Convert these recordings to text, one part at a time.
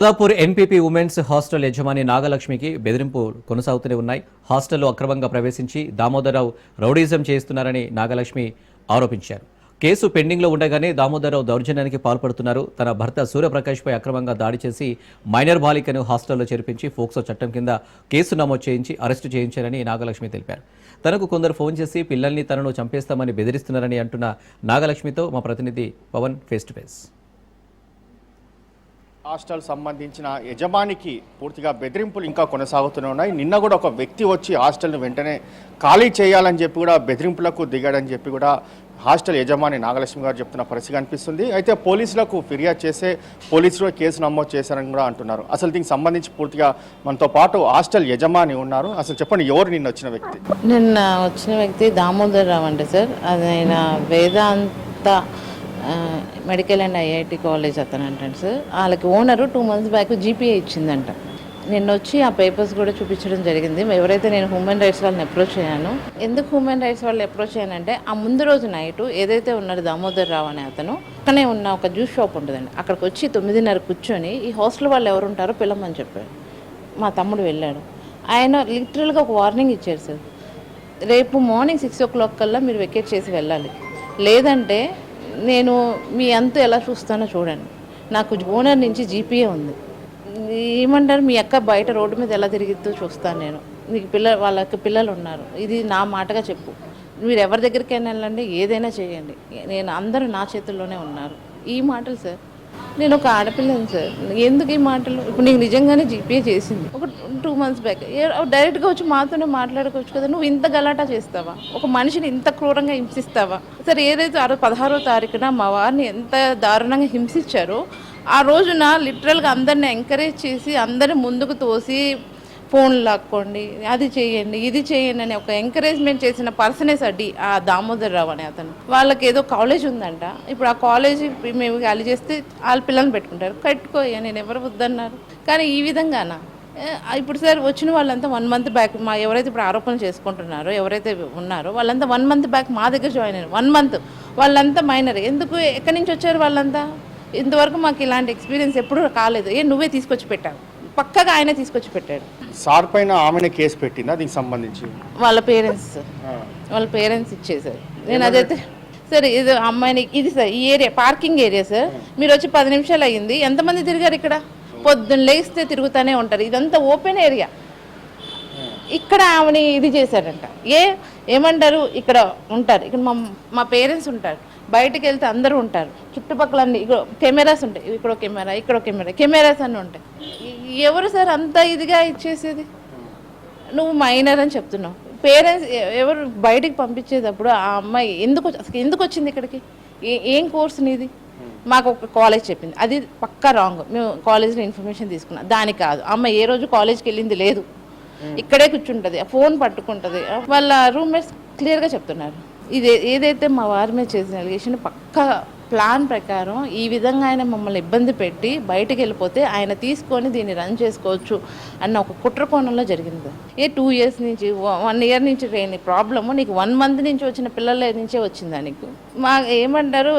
Kollapur MPP women's hostel యజమాని నాగలక్ష్మికి బెదిరింపు కొనసాగుతూనే ఉన్నాయి. హాస్టల్లో అక్రమంగా ప్రవేశించి దామోదరరావు రౌడీజం చేస్తున్నారని నాగలక్ష్మి ఆరోపించారు. కేసు పెండింగ్లో ఉండగానే దామోదరరావు దౌర్జన్యానికి పాల్పడుతున్నారు. తన భర్త సూర్యప్రకాష్పై అక్రమంగా దాడి చేసి మైనర్ బాలికను హాస్టల్లో చేర్పించి ఫోక్సో చట్టం కింద కేసు నమోదు చేయించి అరెస్టు చేయించారని నాగలక్ష్మి తెలిపారు. తనకు కొందరు ఫోన్ చేసి పిల్లల్ని తనను చంపేస్తామని బెదిరిస్తున్నారని అంటున్న నాగలక్ష్మితో మా ప్రతినిధి Pavan face to face. Hostel సంబంధించిన యజమానికి పూర్తిగా బెదిరింపులు ఇంకా కొనసాగుతూనే ఉన్నాయి. నిన్న కూడా ఒక వ్యక్తి వచ్చి హాస్టల్ను వెంటనే ఖాళీ చేయాలని చెప్పి కూడా బెదిరింపులకు దిగాడని చెప్పి కూడా హాస్టల్ యజమాని నాగలక్ష్మి గారు చెప్తున్న పరిస్థితి కనిపిస్తుంది. అయితే పోలీసులకు ఫిర్యాదు చేసే పోలీసులు కేసు నమోదు చేశారని కూడా అంటున్నారు. అసలు దీనికి సంబంధించి పూర్తిగా మనతో పాటు హాస్టల్ యజమాని ఉన్నారు. అసలు చెప్పండి, ఎవరు నిన్న వచ్చిన వ్యక్తి? నిన్న వచ్చిన వ్యక్తి దామోదరరావు అండి సార్. అది ఆయన వేదాంత మెడికల్ అండ్ ఐఐటి కాలేజ్ అతను అంటాడు సార్. వాళ్ళకి ఓనరు 2 months బ్యాక్ జీపీఏ ఇచ్చిందంట. నిన్న వచ్చి ఆ పేపర్స్ కూడా చూపించడం జరిగింది. ఎవరైతే నేను హ్యూమన్ రైట్స్ వాళ్ళని అప్రోచ్ అయ్యాను. ఎందుకు హ్యూమన్ రైట్స్ వాళ్ళని అప్రోచ్ అయ్యానంటే, ఆ ముందు రోజు నైటు ఏదైతే ఉన్నారో దామోదరరావు అనే అతను అక్కనే ఉన్న ఒక జ్యూస్ షాప్ ఉంటుందండి, అక్కడికి వచ్చి 9:30 కూర్చొని ఈ హాస్టల్ వాళ్ళు ఎవరు ఉంటారో పిల్లమని చెప్పాడు. మా తమ్ముడు వెళ్ళాడు. ఆయన లిటరల్గా ఒక వార్నింగ్ ఇచ్చారు సార్, రేపు మార్నింగ్ 6 o'clock కల్లా మీరు వెకేట్ చేసి వెళ్ళాలి, లేదంటే నేను మీ అంతా ఎలా చూస్తానో చూడండి. నాకు ఓనర్ నుంచి జీపీఏ ఉంది, ఏమంటారు మీ అక్క బయట రోడ్డు మీద ఎలా తిరిగిద్దో చూస్తాను నేను. నీకు వాళ్ళకి పిల్లలు ఉన్నారు, ఇది నా మాటగా చెప్పు. మీరు ఎవరి దగ్గరికైనా వెళ్ళండి, ఏదైనా చేయండి, నేను అందరూ నా చేతుల్లోనే ఉన్నారు. ఈ మాటలు సార్. నేను ఒక ఆడపిల్లని సార్, ఎందుకు ఈ మాటలు? ఇప్పుడు నీకు నిజంగానే జీపీఏ చేసింది ఒక 2 months బ్యాక్, డైరెక్ట్గా వచ్చి మాతోనే మాట్లాడుకోవచ్చు కదా. నువ్వు ఇంత గలాటా చేస్తావా? ఒక మనిషిని ఇంత క్రూరంగా హింసిస్తావా? సరే, ఏదైతే 16వ తారీఖున మా వారిని ఎంత దారుణంగా హింసించారో, ఆ రోజున లిటరల్గా అందరిని ఎంకరేజ్ చేసి అందరిని ముందుకు తోసి ఫోన్లు లాక్కోండి, అది చేయండి, ఇది చేయండి అని ఒక ఎంకరేజ్మెంట్ చేసిన పర్సనే సార్ ఆ దామోదరరావు అనే అతను. వాళ్ళకి ఏదో కాలేజ్ ఉందంట. ఇప్పుడు ఆ కాలేజ్ మేము ఖాళీ చేస్తే వాళ్ళ పిల్లల్ని పెట్టుకుంటారు. కట్టుకోయ్యా, నేను ఎవరు వద్దన్నారు. కానీ ఈ విధంగానా? ఇప్పుడు సార్ వచ్చిన వాళ్ళంతా 1 month బ్యాక్, మా ఎవరైతే ఇప్పుడు ఆరోపణలు చేసుకుంటున్నారో, ఎవరైతే ఉన్నారో వాళ్ళంతా 1 month బ్యాక్ మా దగ్గర జాయిన్ అయ్యారు. 1 month వాళ్ళంతా మైనర్. ఎందుకు, ఎక్కడి నుంచి వచ్చారు వాళ్ళంతా? ఇంతవరకు మాకు ఇలాంటి ఎక్స్పీరియన్స్ ఎప్పుడు కాలేదు. నువ్వే తీసుకొచ్చి పెట్టావు, పక్కగా ఆయన తీసుకొచ్చి పెట్టాడు. సార్ పైన ఆమెనే కేసు పెట్టిందా దీనికి సంబంధించి? వాళ్ళ పేరెంట్స్ ఇచ్చేసారు. నేను అదైతే సార్, ఇది అమ్మాయిని, ఇది సార్ ఈ ఏరియా పార్కింగ్ ఏరియా సార్. మీరు వచ్చి 10 నిమిషాలు అయ్యింది. ఎంతమంది తిరిగారు ఇక్కడ? పొద్దున్న లేస్తే తిరుగుతూనే ఉంటారు. ఇదంతా ఓపెన్ ఏరియా. ఇక్కడ ఆమెని ఇది చేశారంట. ఏమంటారు, ఇక్కడ ఉంటారు, ఇక్కడ మా పేరెంట్స్ ఉంటారు, బయటకు వెళ్తే అందరూ ఉంటారు, చుట్టుపక్కల అన్ని ఇక్కడ కెమెరాస్ ఉంటాయి, ఇక్కడ కెమెరా, ఇక్కడ కెమెరాస్ అన్నీ ఉంటాయి. ఎవరు సార్ అంత ఇదిగా ఇచ్చేసేది? నువ్వు మైనర్ అని చెప్తున్నావు. పేరెంట్స్ ఎవరు బయటికి పంపించేటప్పుడు ఆ అమ్మాయి ఎందుకు వచ్చింది ఇక్కడికి? ఏం కోర్సు నీది? మాకు ఒక కాలేజ్ చెప్పింది, అది పక్కా రాంగ్. మేము కాలేజ్లో ఇన్ఫర్మేషన్ తీసుకున్నాం, దాని కాదు. అమ్మాయి ఏ రోజు కాలేజ్కి వెళ్ళింది లేదు, ఇక్కడే కూర్చుంటుంది, ఫోన్ పట్టుకుంటుంది. వాళ్ళ రూమ్మేట్స్ క్లియర్గా చెప్తున్నారు. ఏదైతే మా వారి మీద చేసిన అలిగేషన్ పక్కా ప్లాన్ ప్రకారం ఈ విధంగా ఆయన మమ్మల్ని ఇబ్బంది పెట్టి బయటకు వెళ్ళిపోతే ఆయన తీసుకొని దీన్ని రన్ చేసుకోవచ్చు అన్న ఒక కుట్ర కోణంలో జరిగింది. 2 years నుంచి 1 year నుంచి లేని ప్రాబ్లము నీకు 1 month నుంచి వచ్చిన పిల్లల నుంచే వచ్చిందా నీకు? మా ఏమంటారు,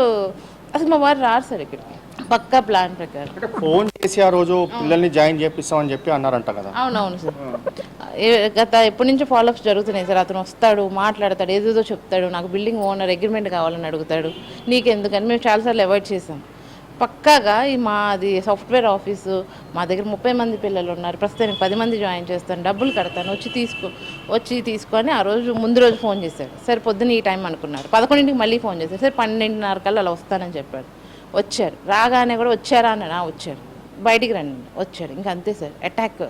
అసలు మా వారు రారు సార్ ఇక్కడికి, పక్కా ప్లాన్ ప్రకారం. ఫోన్ చేసి ఆ రోజు పిల్లల్ని జాయిన్ చేపిస్తామని చెప్పి అన్నారంట కదా? అవునవును సార్. గత ఎప్పటి నుంచో ఫాలోఅప్స్ జరుగుతున్నాయి సార్. అతను వస్తాడు, మాట్లాడతాడు, ఏదేదో చెప్తాడు, నాకు బిల్డింగ్ ఓనర్ అగ్రిమెంట్ కావాలని అడుగుతాడు. నీకెందుకని మేము చాలాసార్లు అవాయిడ్ చేసాం. పక్కాగా మాది సాఫ్ట్వేర్ ఆఫీసు, మా దగ్గర 30 మంది పిల్లలు ఉన్నారు, ప్రస్తుతానికి 10 మంది జాయిన్ చేస్తాను, డబ్బులు కడతాను, వచ్చి తీసుకొని ఆ రోజు ముందు రోజు ఫోన్ చేశాడు. సరే పొద్దున్న ఈ టైం అనుకున్నారు, 11ంటికి మళ్ళీ ఫోన్ చేశారు. సరే 12:30 కల్లా అలా వస్తానని చెప్పాడు. వచ్చారు, రాగానే కూడా వచ్చారా అన్న, వచ్చారు, బయటికి రండి, వచ్చాడు. ఇంకా అంతే సార్, అటాక్.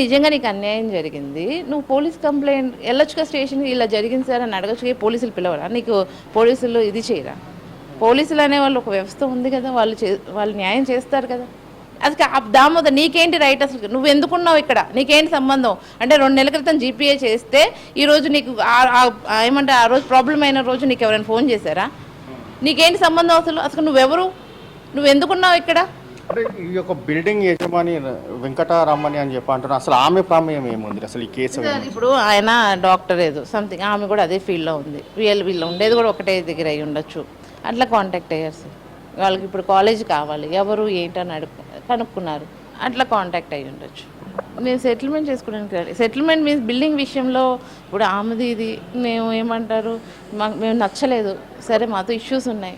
నిజంగా నీకు అన్యాయం జరిగింది, నువ్వు పోలీస్ కంప్లైంట్ వెళ్ళొచ్చుగా స్టేషన్కి, ఇలా జరిగింది సార్ అని అడగచ్చు. పోలీసులు పిలవరా నీకు? పోలీసులు ఇది చేయరా? పోలీసులు అనేవాళ్ళు ఒక వ్యవస్థ ఉంది కదా, వాళ్ళు న్యాయం చేస్తారు కదా. అది దామోదర్ నీకేంటి రైట్? అసలు నువ్వు ఎందుకున్నావు ఇక్కడ? నీకేంటి సంబంధం? అంటే 2 నెలల క్రితం జీపీఏ చేస్తే ఈరోజు నీకు ఏమంటే ఆ రోజు ప్రాబ్లం అయిన రోజు నీకు ఎవరైనా ఫోన్ చేశారా? నీకేంటి సంబంధం? అసలు నువ్వెవరు? నువ్వు ఎందుకున్నావు ఇక్కడ? అంటే ఈ యొక్క బిల్డింగ్ యజమాని వెంకటరామని అని చెప్పి అంటున్నారు. అసలు ఆమె ప్రమేయం ఏముంది అసలు ఈ కేసు? ఇప్పుడు ఆయన డాక్టర్ ఏదో సంథింగ్, ఆమె కూడా అదే ఫీల్డ్లో ఉంది. వీళ్ళు ఉండేది కూడా ఒకటే దగ్గర అయి ఉండొచ్చు. అట్లా కాంటాక్ట్ అయ్యారు సార్. వాళ్ళకి ఇప్పుడు కాలేజ్ కావాలి, ఎవరు ఏంటని కనుక్కున్నారు, అట్లా కాంటాక్ట్ అయ్యి ఉండొచ్చు. నేను సెటిల్మెంట్ చేసుకోవడానికి సెటిల్మెంట్ మీన్స్ బిల్డింగ్ విషయంలో ఇప్పుడు ఆమెది ఇది మేము ఏమంటారు మేము నచ్చలేదు, సరే మాతో ఇష్యూస్ ఉన్నాయి,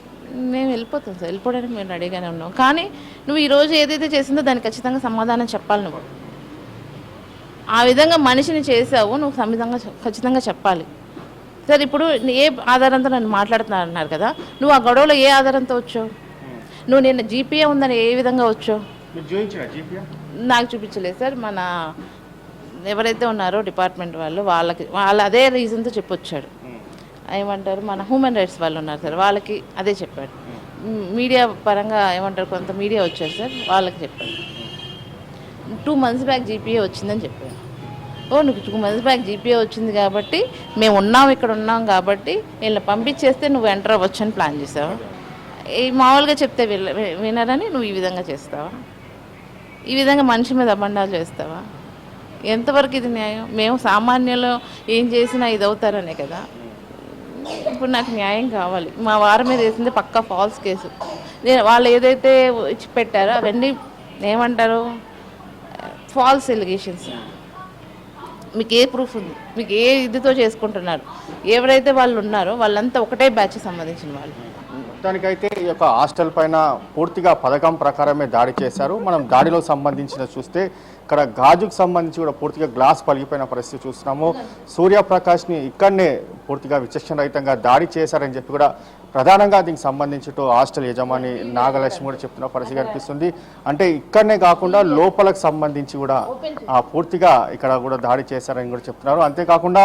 మేము వెళ్ళిపోతాం సార్, వెళ్ళిపోవడానికి మేము రెడీగానే ఉన్నాం. కానీ నువ్వు ఈరోజు ఏదైతే చేసిందో దానికి ఖచ్చితంగా సమాధానం చెప్పాలి. నువ్వు ఆ విధంగా మనిషిని చేసావు, నువ్వు ఖచ్చితంగా చెప్పాలి. సార్ ఇప్పుడు ఏ ఆధారంతో నన్ను మాట్లాడుతున్నారు అన్నారు కదా, నువ్వు ఆ గొడవలో ఏ ఆధారంతో వచ్చావు? నువ్వు నిన్న జీపీఏ ఉందని ఏ విధంగా వచ్చావు? నాకు చూపించలేదు సార్. మన ఎవరైతే ఉన్నారో డిపార్ట్మెంట్ వాళ్ళు అదే రీజన్తో చెప్పొచ్చాడు. ఏమంటారు మన హ్యూమన్ రైట్స్ వాళ్ళు ఉన్నారు సార్, వాళ్ళకి అదే చెప్పాడు. మీడియా పరంగా ఏమంటారు కొంత మీడియా వచ్చారు సార్, వాళ్ళకి చెప్పాడు 2 months బ్యాక్ జీపీఏ వచ్చిందని చెప్పాడు. నువ్వు 2 months బ్యాక్ జీపీఏ వచ్చింది కాబట్టి మేము ఇక్కడ ఉన్నాం కాబట్టి వీళ్ళని పంపించేస్తే నువ్వు ఎంటర్ అవ్వచ్చు అని ప్లాన్ చేసావు. మామూలుగా చెప్తే వినరని నువ్వు ఈ విధంగా చేస్తావా? ఈ విధంగా మనిషి మీద అబండాలు చేస్తావా? ఎంతవరకు ఇది న్యాయం? మేము సామాన్యులు ఏం చేసినా ఇది అవుతారనే కదా. ఇప్పుడు నాకు న్యాయం కావాలి. మా వారి మీద వేసింది పక్కా ఫాల్స్ కేసు. వాళ్ళు ఏదైతే ఇచ్చి పెట్టారో అవన్నీ ఏమంటారు ఫాల్స్ ఎలిగేషన్స్. మీకు ఏ ప్రూఫ్ ఉంది? మీకు ఏ ఇదితో చేసుకుంటున్నారు? ఎవరైతే వాళ్ళు ఉన్నారో వాళ్ళంతా ఒకటే బ్యాచ్కి సంబంధించిన వాళ్ళు. మొత్తానికైతే ఈ యొక్క హాస్టల్ పైన పూర్తిగా పథకం ప్రకారమే దాడి చేశారు. మనం దాడిలో సంబంధించిన చూస్తే ఇక్కడ గాజుకు సంబంధించి కూడా పూర్తిగా గ్లాస్ పలిగిపోయిన పరిస్థితి చూస్తున్నాము. సూర్యప్రకాష్ని ఇక్కడనే పూర్తిగా విచక్షణరహితంగా దాడి చేశారని చెప్పి కూడా ప్రధానంగా దీనికి సంబంధించి హాస్టల్ యజమాని నాగలక్ష్మి కూడా చెప్తున్న పరిస్థితి కనిపిస్తుంది. అంటే ఇక్కడనే కాకుండా లోపలకు సంబంధించి కూడా పూర్తిగా ఇక్కడ కూడా దాడి చేశారని కూడా చెప్తున్నారు. అంతేకాకుండా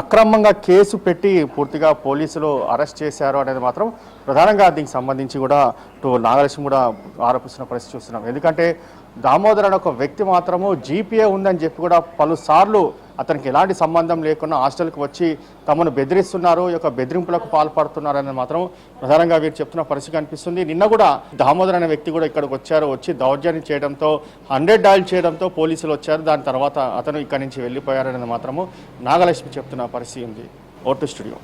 అక్రమంగా కేసు పెట్టి పూర్తిగా పోలీసులు అరెస్ట్ చేశారు అనేది మాత్రం ప్రధానంగా దీనికి సంబంధించి కూడా నాగలక్ష్మి కూడా ఆరోపిస్తున్న పరిస్థితి చూస్తున్నాం. ఎందుకంటే దామోదర్ అనే ఒక వ్యక్తి మాత్రము జీపీఏ ఉందని చెప్పి కూడా పలుసార్లు అతనికి ఎలాంటి సంబంధం లేకుండా హాస్టల్కి వచ్చి తమను బెదిరిస్తున్నారు, ఈ యొక్క బెదిరింపులకు పాల్పడుతున్నారని మాత్రం ప్రధానంగా వీరు చెప్తున్న పరిస్థితి కనిపిస్తుంది. నిన్న కూడా దామోదర్ అనే వ్యక్తి కూడా ఇక్కడికి వచ్చి దౌర్జన్యం చేయడంతో 100 డయల్ చేయడంతో పోలీసులు వచ్చారు. దాని తర్వాత అతను ఇక్కడి నుంచి వెళ్ళిపోయారని మాత్రము నాగలక్ష్మి చెప్తున్న పరిస్థితి ఉంది. Vote studio.